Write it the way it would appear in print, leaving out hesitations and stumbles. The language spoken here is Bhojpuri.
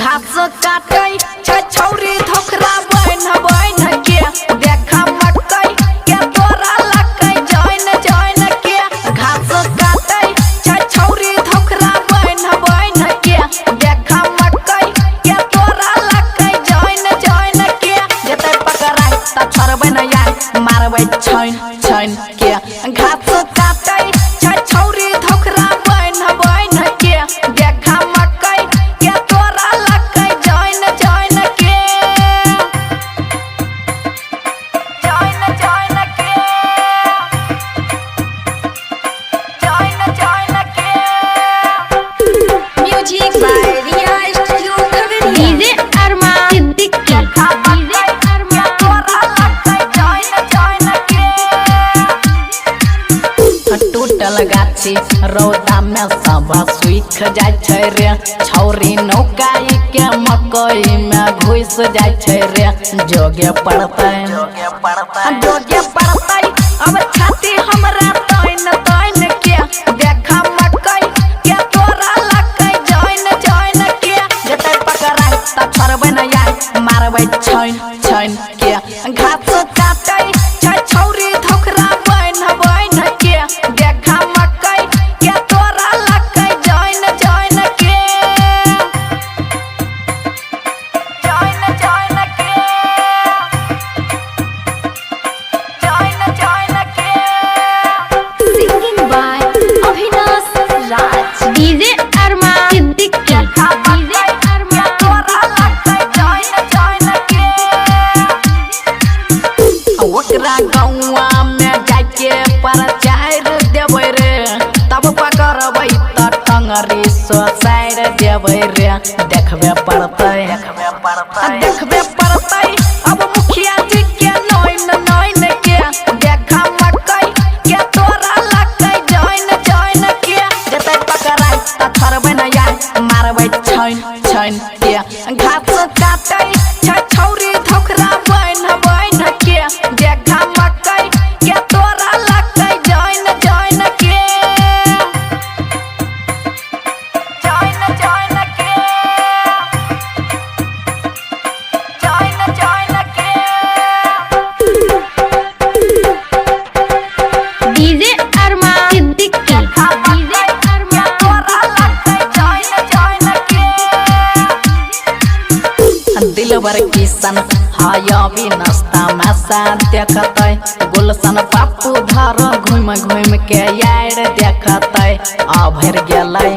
घास काटे छौरी धोखरा बन के देखा मकई के तोरा लकै जैन के घास काटे छौरी धोखरा बन के देखा मकई के तोरा लकै जैन के जते पकड़ाई त छोड़बै न यार मारबै छैन के घास काटे छौरी धोखरा बन के देखा मकई के तोरा लकै जैन के music by Riya studio Khagaria. DJ Arman Siddiqui DJ Arman तोरा लकै जैन के टूटल गाछी रौदा में सब सुख जाय छै रे छौरी नौकाई के मकई में घुस जाय छै रे जोगे पड़तै अब छाती हमरा तैन के देखा मकई के तोरा लकै जैन के जते पकड़ाई त छोड़बै न यार मारबै छैन के घास काटे छौरी धोखरा बन के देखा मकई के तोरा लकै जैन के singing by Abhinash Raj. DJ Arman Siddiqui DJ Arman तोरा लकै जैन के ओकरा गौआ में जाके प्रचार देबै रे तब पकड़बै त टंगरी सोसाइर देबै रे देखबे पड़तै अब मुखिया जी के नैन के देखा मकई के तोरा लकै जैन के जते पकड़ाई त छोड़बै न यार मारबै छैन के घास काटे छौरी धोखरा बन के देखा मकई के तोरा लकै जैन के डीजे अरमान सिद्दीकी डीजे अरमान तोरा लकै जैन के दिलबर किसन हाय भी नाश्ता में साथ देखतै गुलशन पापू धर घूम के यार देखतै आ भर गेलै